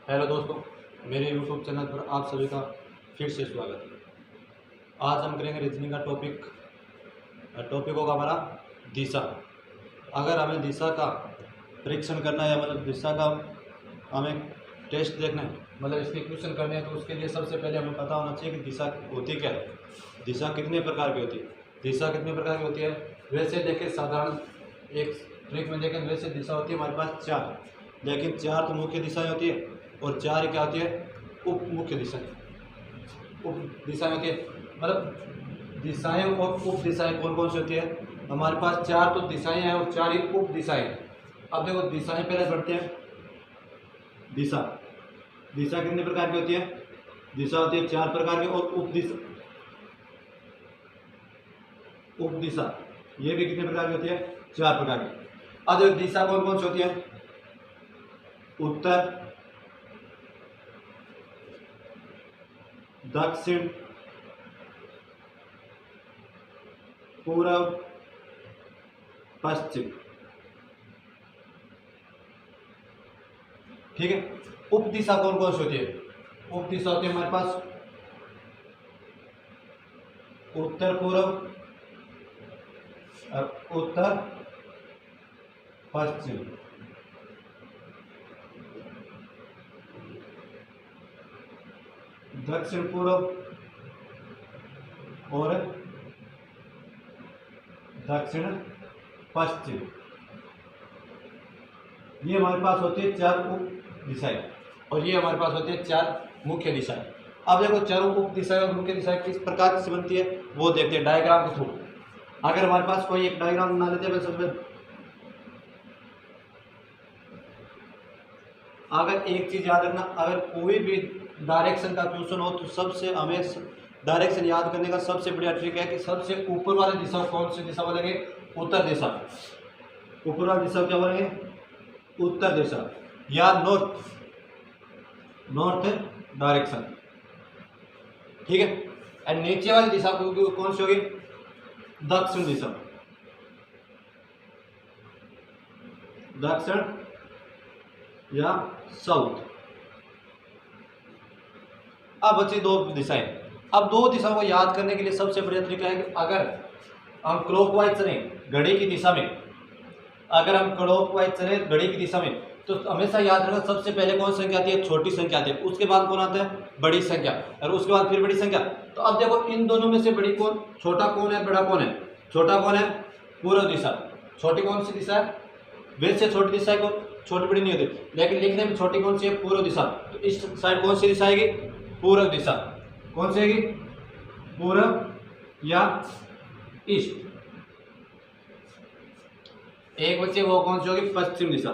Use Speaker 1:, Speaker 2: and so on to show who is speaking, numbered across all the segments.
Speaker 1: Hello दोस्तों, मेरे YouTube channel पर आप सभी का फिर से स्वागत है। आज हम करेंगे रीजनिंग का टॉपिक होगा हमारा दिशा। अगर हमें दिशा का परीक्षण करना है, मतलब दिशा का हमें टेस्ट देखना है, मतलब इसके क्वेश्चन करने हैं, तो उसके लिए सबसे पहले हमें पता होना चाहिए कि दिशा होती क्या है, दिशा कितने प्रकार की होती है। दिशा कितने प्रकार की होती है? वैसे देखें, साधारण एक ट्रिक में देखें, वैसे दिशा होती है हमारे पास 4, लेकिन 4 तो मुख्य दिशाएं होती है और 4 क्या होती है? उप मुख्य दिशाएं। उप दिशाएं होती है, मतलब दिशाएं और उप दिशाएं कौन कौन सी होती है? हमारे पास 4 तो दिशाएं हैं और 4 ही उप दिशाएं हैं। अब देखो, दिशाएं पहले बढ़ते हैं। दिशा दिशा कितने प्रकार की होती है? दिशा होती है 4 प्रकार की, और उप दिशा ये भी कितने प्रकार की होती है? 4 प्रकार की। अब देखो, दिशा कौन कौन सी होती है? उत्तर, दक्षिण, पूर्व, पश्चिम। ठीक है। उप दिशा कौन कौन सी होती है? उप दिशा होती है हमारे पास उत्तर पूर्व और उत्तर पश्चिम। दक्षिण पूर्व और दक्षिण पश्चिम, ये हमारे पास होती है 4 उप दिशाएं, और ये हमारे पास होती है 4 मुख्य दिशाएं। अब देखो, चारों उप दिशाएं और मुख्य दिशाएं किस प्रकार से बनती है वो देखते हैं डायग्राम के थ्रू। अगर हमारे पास कोई एक डायग्राम बना लेते हैं, सबसे अगर एक चीज याद रखना, अगर कोई भी डायरेक्शन का क्वेश्चन हो तो सबसे हमें डायरेक्शन याद करने का सबसे बढ़िया ट्रिक है कि सबसे ऊपर वाली दिशा कौन सी दिशा बोलेंगे? उत्तर दिशा। ऊपर वाली दिशा क्या बोलेंगे? उत्तर दिशा या नॉर्थ डायरेक्शन। ठीक है। और नीचे वाली दिशा कौन सी होगी? दक्षिण दिशा। दक्षिण या साउथ। अब बची 2 दिशाएं। अब 2 दिशाओं को याद करने के लिए सबसे बढ़िया तरीका है कि अगर हम क्लॉकवाइज चलें घड़ी की दिशा में, अगर हम क्लॉकवाइज चलें घड़ी की दिशा में, तो हमेशा याद रखना सबसे पहले कौन संख्या आती है? छोटी संख्या आती है, उसके बाद कौन आता है? बड़ी संख्या, और उसके बाद फिर बड़ी संख्या। तो अब देखो, इन दोनों में से बड़ी कौन, छोटा कौन है, बड़ा कौन है? छोटा कौन है? पूर्व दिशा। छोटी कौन सी दिशा है? वैसे छोटी दिशा को छोटी बड़ी नहीं होती, लेकिन लिखने में छोटी कौन सी है? पूर्व दिशा। तो इस साइड कौन सी दिशा आएगी? पूर्व दिशा। कौन सी आएगी? पूर्व या ईस्ट। एक बच्चे वो कौन सी होगी? पश्चिम दिशा।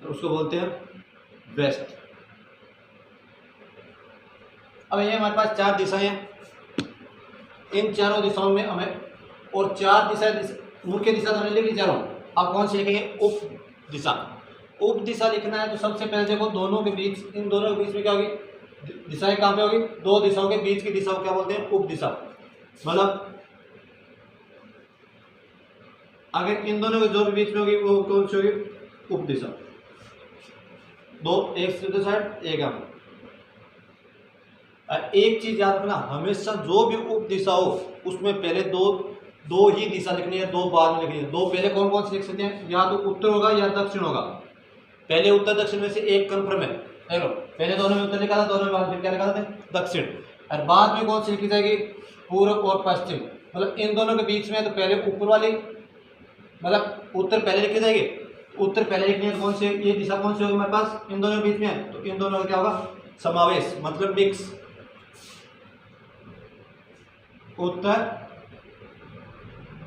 Speaker 1: उसको बोलते हैं वेस्ट। अब ये हमारे पास 4 दिशाएं हैं। इन चारों दिशाओं में हमें, और 4 दिशा मुख्य दिशा तो हमने लिख ली चारों। अब कौन सी लिखेंगे? उप दिशा। उप दिशा लिखना है तो सबसे पहले देखो, दोनों के बीच, इन दोनों के बीच में क्या होगी? दिशाएं कहां पे होगी? 2 दिशाओं के बीच की दिशा को क्या बोलते हैं? उप दिशा। मतलब अगर इन दोनों के जो भी बीच में होगी वो कौन सी होगी? उप दिशा। 2 एक सीधे साइड, एक हम। एक चीज याद रखना, हमेशा जो भी उप दिशा हो उसमें पहले दो ही दिशा लिखनी है, 2 बाद में लिखनी है। 2 पहले कौन कौन से लिख सकते हैं? या तो उत्तर होगा या दक्षिण होगा। पहले उत्तर दक्षिण में से एक कंफर्म है। देखो, पहले दोनों में उत्तर लिखा था, दोनों में बाद फिर क्या लिखा था? दक्षिण। और बाद में कौन सी लिखी जाएगी? पूर्व और पश्चिम। मतलब इन दोनों के बीच में तो पहले ऊपर वाली, मतलब उत्तर पहले लिखी जाएगी। उत्तर पहले लिखनी है तो कौन सी, ये दिशा कौन सी होगी हमारे पास? इन दोनों के बीच में है, तो इन दोनों का क्या होगा? समावेश, मतलब मिक्स। उत्तर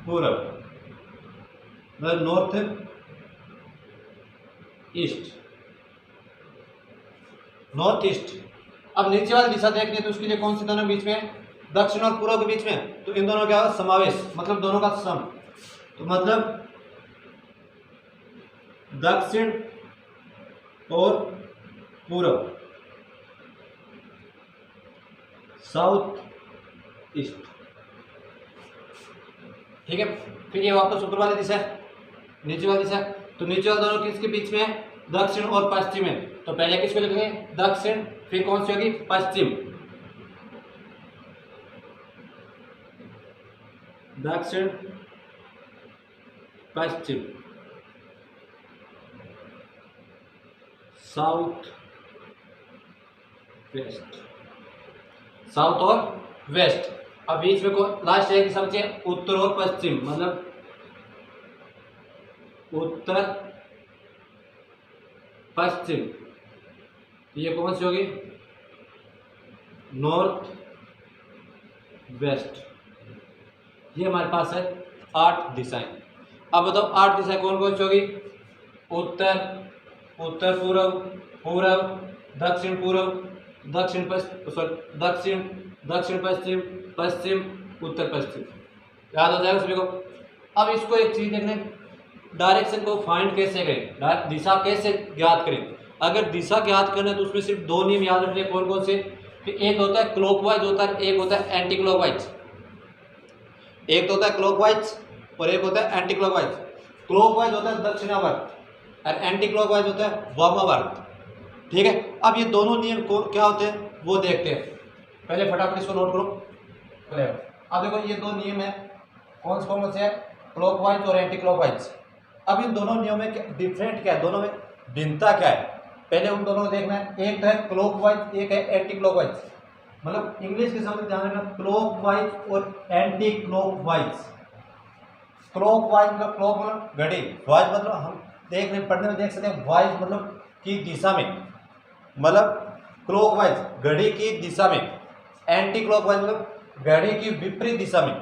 Speaker 1: पूर्व, मतलब नॉर्थ ईस्ट, नॉर्थ ईस्ट। अब नीचे वाली दिशा देखनी है तो उसके लिए कौन सी दोनों बीच में है? दक्षिण और पूर्व के बीच में, तो इन दोनों क्या होगा? समावेश, मतलब दोनों का सम। तो मतलब दक्षिण और पूर्व, साउथ ईस्ट। ठीक है। फिर ये वापस ऊपर वाली दिशा है, नीचे वाली दिशा है, तो तो नीचे वाले दोनों किसके बीच में है? दक्षिण और पश्चिम है। तो पहले किसको लिखेंगे? दक्षिण, फिर कौन सी होगी? पश्चिम। दक्षिण पश्चिम, साउथ वेस्ट, साउथ और वेस्ट। अब बीच में को लास्ट है कि सबसे उत्तर और पश्चिम, मतलब उत्तर पश्चिम, ये कौन सी होगी? North west. ये हमारे पास है 8 दिशाएं। अब बताओ 8 दिशाएं कौन कौन सी होगी? उत्तर, उत्तर पूर्व, पूर्व, दक्षिण पूर्व, दक्षिण पश्चिम, सॉरी दक्षिण, दक्षिण पश्चिम, पश्चिम, उत्तर पश्चिम। याद हो जाएगा सभी को। अब इसको एक चीज देखने, डायरेक्शन को फाइंड कैसे करें, दिशा कैसे ज्ञात करें। अगर दिशा ज्ञात करना है तो उसमें सिर्फ 2 नियम याद रखने, कौन कौन से? एक होता है क्लॉकवाइज होता है, एक होता है एंटी क्लॉकवाइज। एक तो होता है क्लॉकवाइज और एक होता है एंटी क्लॉकवाइज। क्लॉकवाइज होता है दक्षिणावर्त और एंटी क्लॉकवाइज होता है वामावर्त। ठीक है, अब ये दोनों नियम को क्या होते हैं वो देखते हैं। पहले फटाफट इसको नोट करो। अब देखो ये 2 नियम है, कौन से है? क्लॉकवाइज और एंटी क्लॉकवाइज। अब इन दोनों नियमों में डिफरेंट क्या है, दोनों में भिन्नता क्या है, पहले उन दोनों को देखना है। एक तो है क्लॉकवाइज, एक है एंटी क्लॉकवाइज। मतलब इंग्लिश के शब्द ध्यान रखना, क्लॉकवाइज और एंटी क्लॉकवाइज। क्लॉकवाइज मतलब क्लॉक मतलब घड़ी, वाइज मतलब हम देखने पढ़ने में देख सकते हैं, वाइज मतलब की दिशा में, मतलब क्लॉकवाइज घड़ी की दिशा में, एंटी क्लॉकवाइज मतलब घड़ी की विपरीत दिशा में।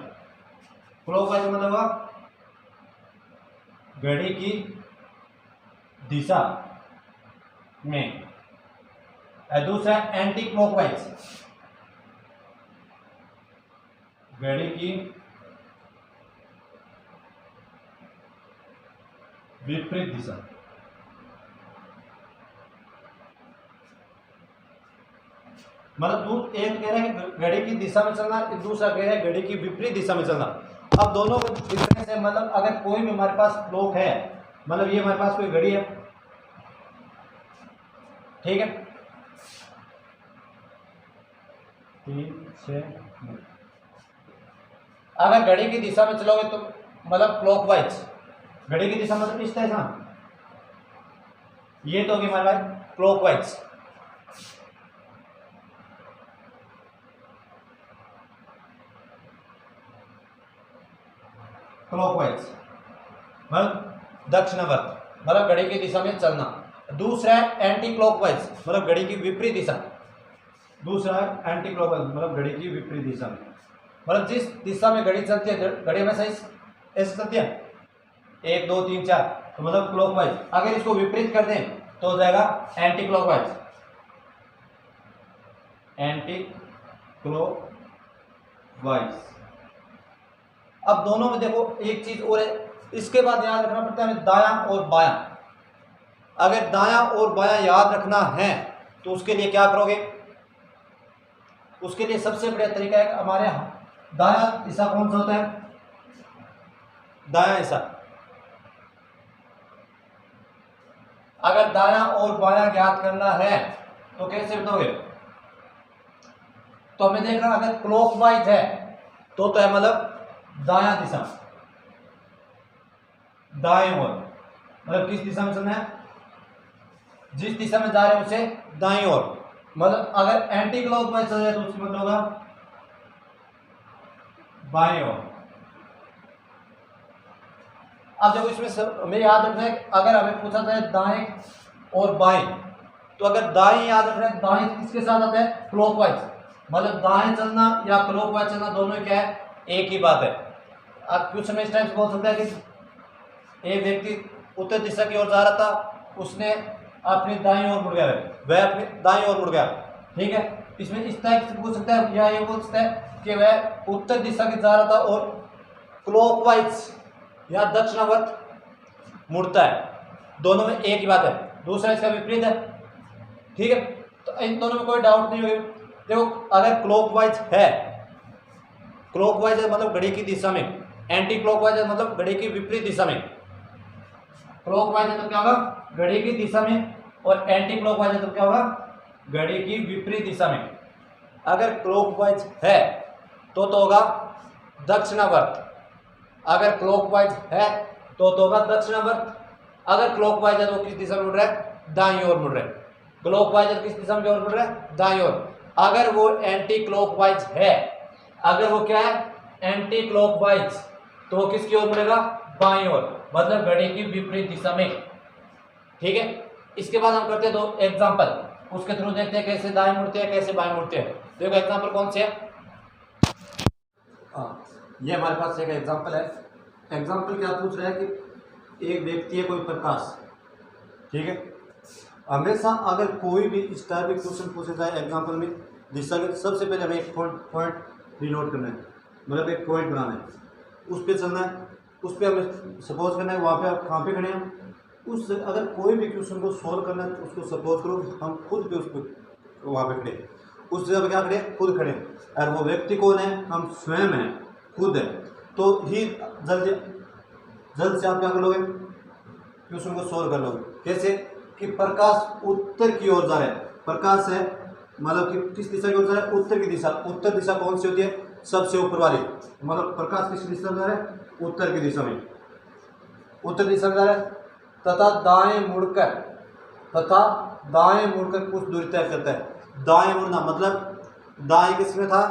Speaker 1: क्लॉकवाइज मतलब घड़ी की दिशा में, और दूसरा एंटी क्लॉकवाइज घड़ी की विपरीत दिशा। मतलब एक कह रहा है कि घड़ी की दिशा में चलना, दूसरा कह रहा है घड़ी की विपरीत दिशा में चलना। अब दोनों को डिफरेंस है, मतलब अगर कोई भी हमारे पास क्लॉक है, मतलब ये हमारे पास कोई घड़ी है, ठीक है, 3, 6, अगर घड़ी की दिशा में चलोगे तो मतलब क्लॉकवाइज, घड़ी की दिशा मतलब इस तरह से, ये तो होगी हमारे पास क्लॉकवाइज। क्लॉकवाइज मतलब दक्षिणावर्त, मतलब घड़ी की दिशा में चलना। दूसरा है एंटी क्लॉकवाइज, मतलब घड़ी की विपरीत दिशा। दूसरा है एंटी क्लॉकवाइज, मतलब घड़ी की विपरीत दिशा में, मतलब जिस दिशा में घड़ी चलती है, घड़ी में सही ऐसे चलती है 1, 2, 3, 4, तो मतलब क्लॉकवाइज। अगर इसको विपरीत कर दें तो हो जाएगा एंटी क्लॉकवाइज, एंटी क्लॉकवाइज। अब दोनों में देखो एक चीज और है, इसके बाद याद रखना पड़ता है हमें दायां और बायां। अगर दायां और बायां याद रखना है तो उसके लिए क्या करोगे? उसके लिए सबसे बढ़िया तरीका है कि हमारे दायां दिशा कौन सा होता है? दायां दिशा। अगर दायां और बायां ज्ञात करना है तो कैसे बताओगे? तो हमें देखना, अगर क्लॉकवाइज है तो है मतलब दायां दिशा, दाएं ओर, मतलब किस दिशा में चलना है? जिस दिशा में जा रहे हैं उसे दाएं ओर। मतलब अगर एंटी क्लॉकवाइज चल जाए तो उसका मतलब होगा बाएं ओर। अब जब इसमें हमें याद रखना है, अगर हमें पूछा जाए दाएं और बाएं, तो अगर दाएं याद रखना है, दाएं किसके साथ आता है? क्लॉकवाइज। मतलब दाएं चलना या क्लॉकवाइज चलना दोनों क्या है? एक ही बात है। आप कुछ समय इस टाइम से बोल सकते हैं कि एक व्यक्ति उत्तर दिशा की ओर जा रहा था, उसने अपनी दाईं ओर मुड़ गया, वह अपनी दाईं ओर मुड़ गया, ठीक है। इसमें इस तरह से पूछ सकता है या ये बोल सकता है कि वह उत्तर दिशा की जा रहा था और क्लॉकवाइज या दक्षिणावर्त मुड़ता है। दोनों में एक ही बात है, दूसरा इसका विपरीत है, ठीक है। तो इन दोनों में कोई डाउट नहीं होगी। देखो अगर क्लॉकवाइज है, क्लॉकवाइज है मतलब घड़ी की दिशा में, एंटी क्लॉकवाइज है मतलब घड़ी की विपरीत दिशा में। क्लॉकवाइज है तो क्या होगा, घड़ी की दिशा में, और एंटी क्लॉकवाइज है तो क्या होगा, घड़ी की विपरीत दिशा में। अगर क्लॉकवाइज है तो होगा दक्षिणावर्त, अगर क्लॉकवाइज है तो होगा दक्षिणावर्त, अगर क्लॉकवाइज है तो किस दिशा में मुड़ रहा है, दाईं ओर मुड़ रहा है। क्लॉकवाइज है किस दिशा में मुड़ रहा है, दाईं ओर। अगर वो एंटी क्लॉकवाइज है, अगर वो क्या है, एंटी क्लॉकवाइज, तो वो किसकी ओर मुड़ेगा, बाईं ओर, मतलब घड़ी की विपरीत दिशा में। ठीक है, इसके बाद हम करते हैं दो एग्जांपल, उसके थ्रू देखते हैं कैसे दाएं मुड़ते हैं, कैसे बाएं मुड़ते हैं। देखो एग्जांपल कौन से है, ये हमारे पास एक एग्जांपल है। एग्जांपल क्या पूछ रहा है कि एक व्यक्ति है, कोई प्रकाश, ठीक है। हमेशा अगर कोई भी इस टाइप के क्वेश्चन पूछे जाए एग्जांपल में दिशा के, सबसे पहले हमें एक पॉइंट डिनोट करना है, मतलब एक पॉइंट बनाना है, उस पर चलना है, उस पर हमें सपोज करना है वहाँ पे आप कहाँ पे खड़े हैं, उस अगर कोई भी क्वेश्चन को सॉल्व करना है तो उसको सपोज करो हम खुद पे उस पर वहाँ पे खड़े, उस जगह पर क्या खड़े, खुद खड़े, और वो व्यक्ति कौन है, हम स्वयं हैं, खुद है, तो ही जल्द से आप क्या कर लोगे, क्वेश्चन को सॉल्व कर लोगे। कैसे कि प्रकाश उत्तर की ओर जा रहा है, प्रकाश है मतलब कि किस दिशा की ओर जा रहा है, उत्तर की दिशा। उत्तर दिशा कौन सी होती है, सबसे ऊपर वाली, मतलब प्रकाश किस दिशा में जा रहा है, उत्तर की दिशा में, उत्तर दिशा में जा रहा है, तथा दाएं मुड़कर कुछ दूरी तय करता है। दाएं मुड़ना मतलब दाएं किसमें था,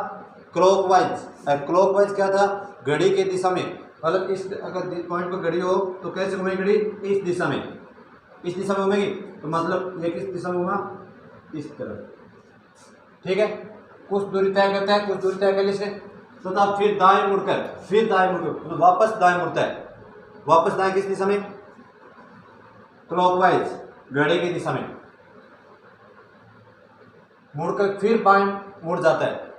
Speaker 1: क्लॉकवाइज, और क्लॉकवाइज क्या था, घड़ी के दिशा में, मतलब इस अगर पॉइंट पर घड़ी हो तो कैसे घूमेगी घड़ी, इस दिशा में, इस दिशा में घूमेगी, तो मतलब ये किस दिशा में घूमा, इस तरफ। ठीक है, कुछ दूरी तय करता है, कुछ दूरी तय करने से तथा फिर दाएं मुड़कर तो वापस दाएं मुड़ता है, वापस दाएं किस दिशा में, क्लॉकवाइज, घड़ी की दिशा में, मुड़कर फिर बाएं मुड़ जाता है,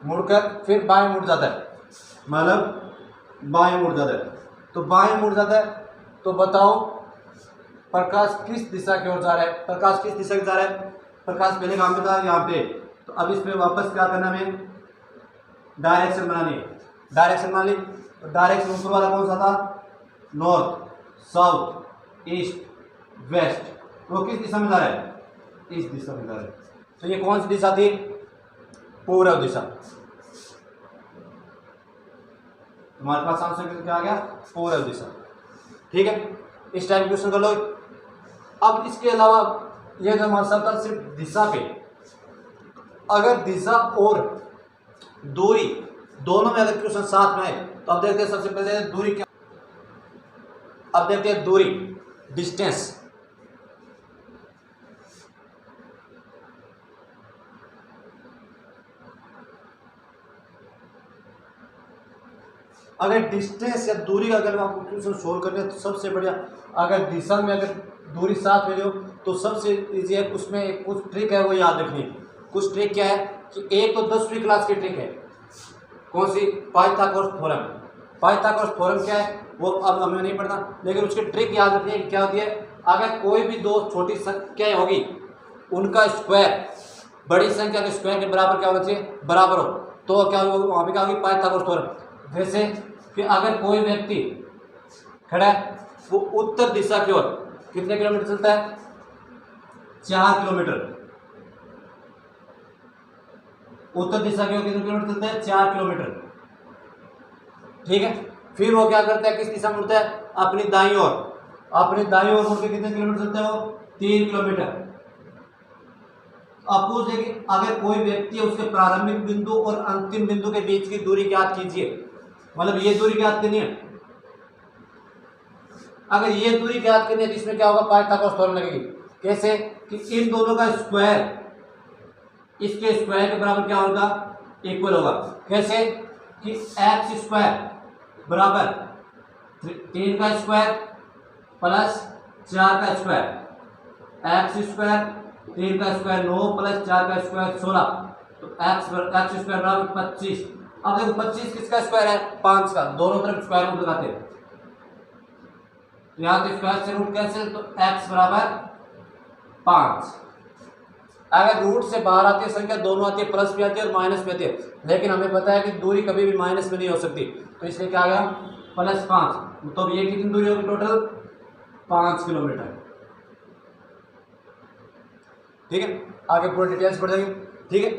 Speaker 1: मुड़कर फिर बाएं मुड़ जाता है, मतलब बाएं मुड़ जाता है। तो बाएं मुड़ जाता है तो बताओ प्रकाश किस दिशा की ओर जा रहा है, प्रकाश किस दिशा की जा रहा है, प्रकाश पहले कहाँ पे था, यहाँ पे, तो अब इसमें वापस क्या करना है, डायरेक्शन बनानी है, डायरेक्शन मान ली, तो डायरेक्शन ऊपर वाला कौन सा था, नॉर्थ, साउथ, ईस्ट, वेस्ट, वो किस दिशा में जा रहा है, इस दिशा में जा रहा है। तो ये कौन सी दिशा थी, पूर्व दिशा। हमारे पास आंसर क्या आ गया, पूर्व दिशा। ठीक है, इस टाइप क्वेश्चन कर लो। अब इसके अलावा ये जो हमारा सब था सिर्फ दिशा पे, अगर दिशा और दूरी दोनों में अगर क्वेश्चन साथ में है तो अब देखते हैं, सबसे पहले दूरी क्या, अब देखते हैं दूरी, डिस्टेंस। अगर डिस्टेंस या दूरी अगर आपको क्वेश्चन सोल्व करना है तो सबसे बढ़िया, अगर दिशा में अगर दूरी साथ में हो तो सबसे इजी है, उसमें एक कुछ ट्रिक है वो याद रखनी है। कुछ ट्रिक क्या है कि एक तो 10वीं क्लास की ट्रिक है, कौन सी, पाइथागोरस थ्योरम। पाइथागोरस थ्योरम क्या है वो अब हमें नहीं पढ़ना, लेकिन उसकी ट्रिक याद रखनी है कि क्या होती है, अगर कोई भी दो छोटी संख्याएं होगी उनका स्क्वायर बड़ी संख्या के स्क्वायर के बराबर क्या होना चाहिए, बराबर हो, तो क्या होगा वहाँ पे क्या होगी, पाइथागोरस थ्योरम। जैसे कि अगर कोई व्यक्ति खड़ा है वो उत्तर दिशा की ओर कितने किलोमीटर चलता है, 4 किलोमीटर, उत्तर दिशा की ओर कितने किलोमीटर चलता है, 4 किलोमीटर। ठीक है, फिर वो क्या करता है, किस दिशा में मुड़ता है, अपनी दाईं ओर, अपनी दाईं ओर मुड़ के कितने किलोमीटर चलता है वो, 3 किलोमीटर। अब पूछे कि अगर कोई व्यक्ति है उसके प्रारंभिक बिंदु और अंतिम बिंदु के बीच की दूरी ज्ञात कीजिए, मतलब ये दूरी ज्ञात करनी है। अगर ये दूरी ज्ञात करनी है तो इसमें क्या होगा, पाइथागोरस थ्योरम लगेगी। कैसे कि इन दोनों का स्क्वायर इसके स्क्वायर के बराबर क्या होगा, इक्वल होगा। कैसे कि एक्स स्क्वायर बराबर 3 का स्क्वायर प्लस 4 का स्क्वायर, एक्स स्क्वायर 3 का स्क्वायर 9 प्लस 4 का स्क्वायर 16, तो एक्स स्क्वायर बराबर 25। अब देखो 25 किसका स्क्वायर है, 5 का, दोनों तरफ स्क्वायर रूट लगाते हैं, तो यहाँ तो स्क्वायर से रूट कैंसिल, तो x बराबर 5। अगर रूट से बाहर आती है संख्या, दोनों आती है, प्लस भी आती है और माइनस भी आती है, लेकिन हमें पता है कि दूरी कभी भी माइनस में नहीं हो सकती, तो इसलिए क्या आ गया, +5। तो ये कितनी दूरी होगी टोटल, 5 किलोमीटर। ठीक है, आगे पूरी डिटेल्स पढ़ जाएंगे। ठीक है,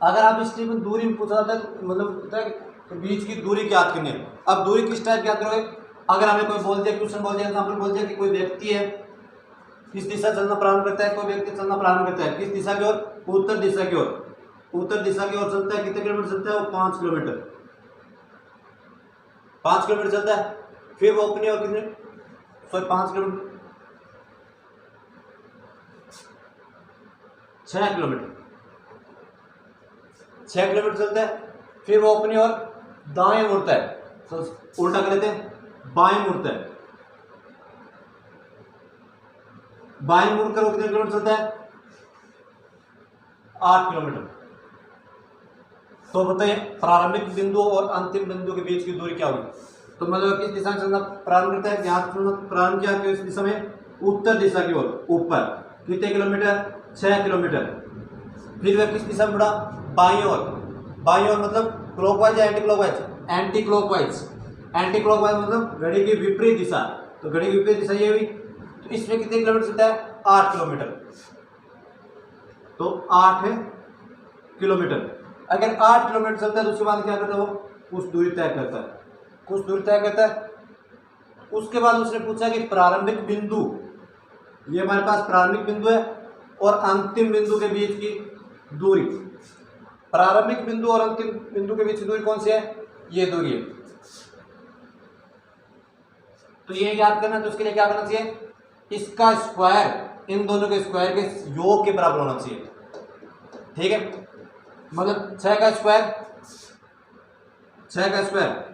Speaker 1: अगर आप इस टाइप में दूरी पूछा जाता है तो मतलब होता है कि बीच की दूरी क्या करनी है। अब दूरी किस टाइप की याद करोगे, अगर हमें कोई बोल दिया, क्वेश्चन बोल दिया, एग्जाम्पल बोल दिया कि कोई व्यक्ति है, किस दिशा चलना प्रारंभ करता है, कोई व्यक्ति चलना प्रारंभ करता है किस दिशा की ओर, उत्तर दिशा की ओर, उत्तर दिशा की ओर चलता है, कितने किलोमीटर चलता है वो 5 किलोमीटर, 5 किलोमीटर चलता है। फिर वो अपनी ओर कितने, 5 किलोमीटर, 6 किलोमीटर, 6 किलोमीटर चलता है। फिर वो अपनी ओर दाएं मुड़ता है, तो उल्टा कर लेते हैं, बाएं मुड़ता है, बाएं मुड़कर वो कितने किलोमीटर चलता है, 8 किलोमीटर। तो बताइए प्रारंभिक बिंदु और अंतिम बिंदु के बीच की दूरी क्या होगी। तो मतलब किस दिशा में चलना प्रारंभ करता है, यहाँ चलना प्रारंभ किया कि इस दिशा में उत्तर दिशा की ओर, ऊपर कितने किलोमीटर, 6 किलोमीटर। फिर वह किस दिशा में बढ़ा, बाईं ओर, बाईं ओर मतलब क्लॉकवाइज या anti clockwise, anti clockwise, anti clockwise मतलब घड़ी की विपरीत दिशा, तो घड़ी की विपरीत दिशा ये हुई। तो इसमें कितने किलोमीटर चलता है, 8 किलोमीटर, तो 8 किलोमीटर। अगर 8 किलोमीटर चलता है तो उसके बाद क्या करता है वो, कुछ दूरी तय करता है, कुछ दूरी तय करता है। उसके बाद उसने पूछा कि प्रारंभिक बिंदु, ये हमारे पास प्रारंभिक बिंदु है और अंतिम बिंदु के बीच की दूरी, प्रारंभिक बिंदु और अंतिम बिंदु के बीच की दूरी कौन सी है, ये दूरी है। तो ये याद करना, तो उसके लिए क्या करना चाहिए, इसका स्क्वायर इन दोनों के स्क्वायर के योग के बराबर होना चाहिए। ठीक है, मतलब 6 का स्क्वायर, 6 का स्क्वायर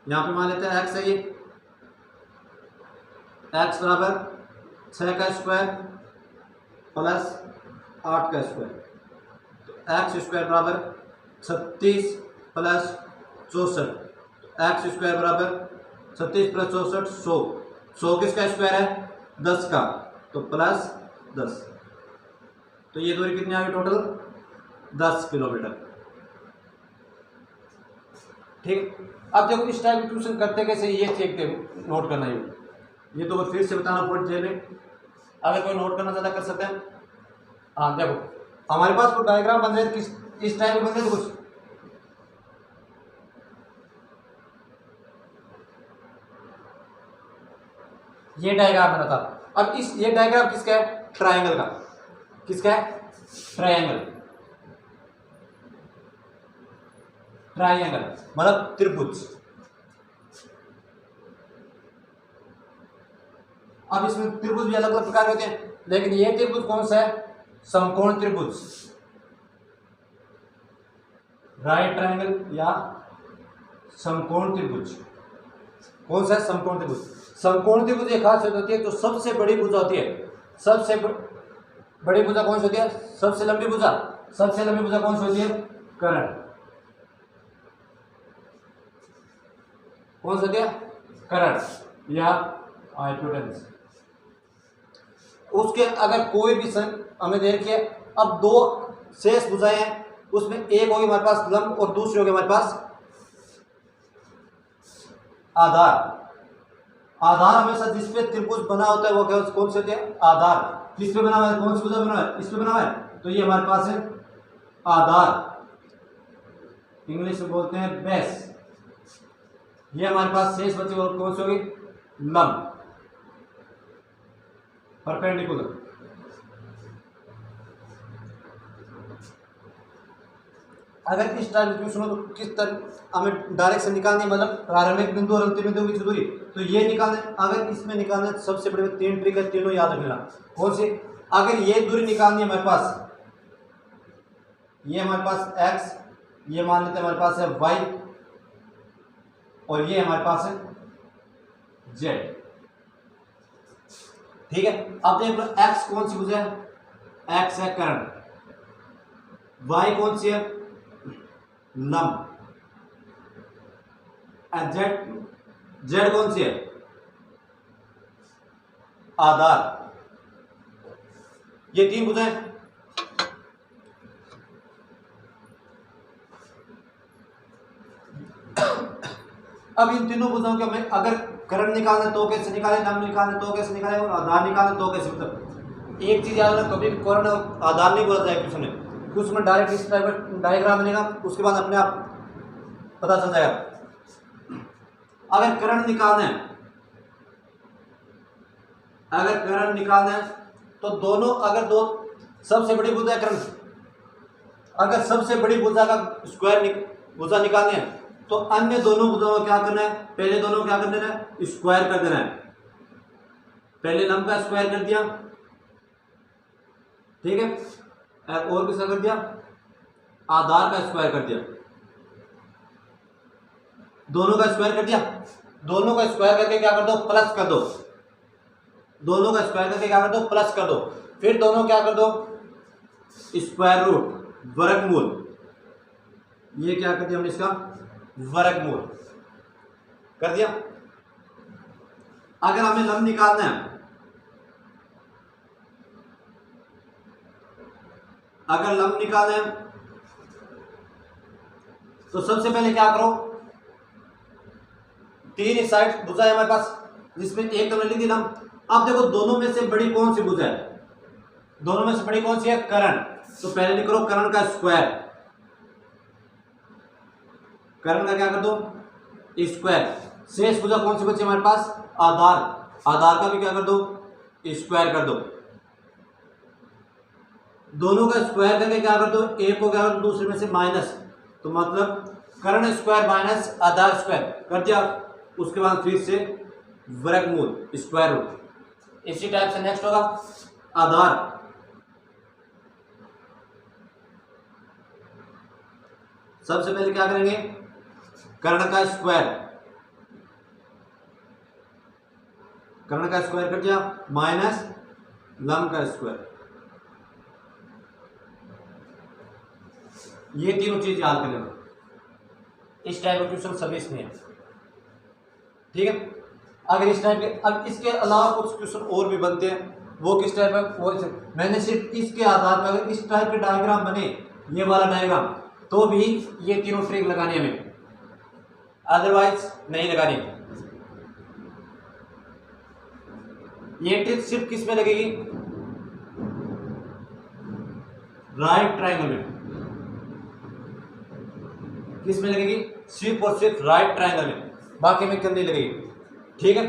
Speaker 1: यहां पे मान लेते हैं x है, ये x बराबर 6 का स्क्वायर प्लस 8 का स्क्वायर, तो एक्स स्क्वायर बराबर 36 प्लस 64, एक्स स्क्वायर बराबर 36 प्लस 64 100, 100 किसका स्क्वायर है, 10 का, तो प्लस 10, तो ये दूरी कितनी आ गई टोटल, 10 किलोमीटर। ठीक, अब देखो इस टाइप की ट्यूशन करते कैसे, ये देखते नोट करना है, ये तो फिर से बताना पॉइंट जेल में, अगर कोई नोट करना चाहता कर सकते हैं। हाँ देखो हमारे पास कोई डायग्राम बन रहे किस इस टाइप में बन रहे, कुछ ये डायग्राम बना था। अब इस ये डायग्राम किसका है, ट्रायंगल का, किसका है, ट्रायंगल, ट्रायंगल मतलब त्रिभुज। अब इसमें त्रिभुज भी अलग अलग प्रकार के होते हैं, लेकिन ये त्रिभुज कौन सा है, समकोण त्रिभुज, राइट ट्रायंगल या समकोण त्रिभुज। कौन सा है, समकोण त्रिभुज। समकोण त्रिभुज एक खास होती है, तो सबसे बड़ी भुजा होती है, सबसे बड़ी भुजा कौन सी होती है, सबसे लंबी भुजा, सबसे लंबी भुजा कौन सी होती है, कर्ण, कौन सा होती है, कर्ण या हाइपोटेन्यूस। उसके अगर कोई भी हमें देखिए, अब दो शेष भुजाएं हैं, उसमें एक होगी हमारे पास लंब और दूसरी होगी हमारे पास आधार। आधार हमेशा जिसपे त्रिभुज बना होता है वो क्या, कौन से होते हैं, आधार। किस पे बना हुआ है, कौन सी भुजा बना हुआ है, इस पे बना हुआ है, तो ये हमारे पास है आधार, इंग्लिश में बोलते हैं बेस। ये हमारे पास शेष बची और कौन सी होगी, लंब, परपेंडिकुलर। अगर इस टाइप क्वेश्चन हो तो किस तरह हमें डायरेक्शन निकालनी, मतलब प्रारंभिक बिंदु और अंतिम बिंदु की दूरी, तो ये निकालने, अगर इसमें निकालने तो सबसे बड़े 3 ट्रिक है, तीनों याद रखना। कौन सी, अगर ये दूरी निकालनी है हमारे पास, ये हमारे पास x, ये मान लेते हैं हमारे पास है y, और ये हमारे पास है z। ठीक है, अब देख लो x कौन सी भुजा है, x है कर्ण, y कौन सी है, लंब, z कौन सी है, आधार। ये 3 भुजाएं। अब इन तीनों भुजाओं के हमें अगर करंट निकालना है तो कैसे निकाले, लंब निकालना है तो कैसे निकाले, और आधार निकालना है तो कैसे। मतलब एक चीज याद रखना, कभी भी करंट और आधार नहीं बोला जाए क्वेश्चन में, क्वेश्चन में डायरेक्ट इस टाइप का डायग्राम बनेगा, उसके बाद अपने आप पता चल जाएगा। अगर करंट निकालना है, अगर करंट निकालना है तो दोनों, अगर दो सबसे बड़ी भुजा है करंट, अगर सबसे बड़ी भुजा का स्क्वायर भुजा निकालनी है तो अन्य दोनों भुजाओं को क्या करना है, पहले दोनों को क्या कर देना है, स्क्वायर कर देना है। पहले लंब का स्क्वायर कर दिया, ठीक है, और किसका कर दिया, आधार का स्क्वायर कर दिया, दोनों का स्क्वायर कर दिया। दोनों का स्क्वायर करके क्या कर दो, प्लस कर दो, दोनों का स्क्वायर करके क्या कर दो, प्लस कर दो। फिर दोनों क्या कर दो, स्क्वायर रूट, वर्गमूल, ये क्या कर दिया हमने, इसका वर्गमूल कर दिया। अगर हमें लंब निकालना है, अगर लंब निकालना है तो सबसे पहले क्या करो, तीन साइड भुजा है हमारे पास, जिसमें एक तो लिख दी लंब। अब देखो दोनों में से बड़ी कौन सी भुजा है, दोनों में से बड़ी कौन सी है, करण। तो पहले लिख करो करण का स्क्वायर, करण का क्या कर दो, स्क्वायर। शेष भुजा कौन सी बची हमारे पास, आधार, आधार का भी क्या कर दो, स्क्वायर कर दो। दोनों का स्क्वायर करके क्या कर दो, एक को क्या कर दो, दूसरे में से माइनस, तो मतलब करण स्क्वायर माइनस आधार स्क्वायर कर दिया। उसके बाद फिर से वर्गमूल, स्क्वायर रूट। इसी टाइप से नेक्स्ट होगा आधार, सबसे पहले क्या करेंगे, कर्ण का स्क्वायर, कर्ण का स्क्वायर कर दिया, माइनस लंब का स्क्वायर। ये तीनों चीज याद कर लेना, इस टाइप का क्वेश्चन सभी इसमें है, ठीक है। अगर इस टाइप के, अब इसके अलावा कुछ क्वेश्चन और भी बनते हैं, वो किस टाइप का, वो मैंने सिर्फ इसके आधार पर, अगर इस टाइप के डायग्राम बने, ये वाला डायग्राम, तो भी ये तीनों ट्रिक लगानी है हमें, अदरवाइज नहीं लगानी। ये ट्रिक सिर्फ किस में लगेगी, राइट ट्रायंगल में। किस में लगेगी, सिर्फ और सिर्फ राइट ट्रायंगल में, बाकी में क्यों नहीं लगेगी, ठीक है।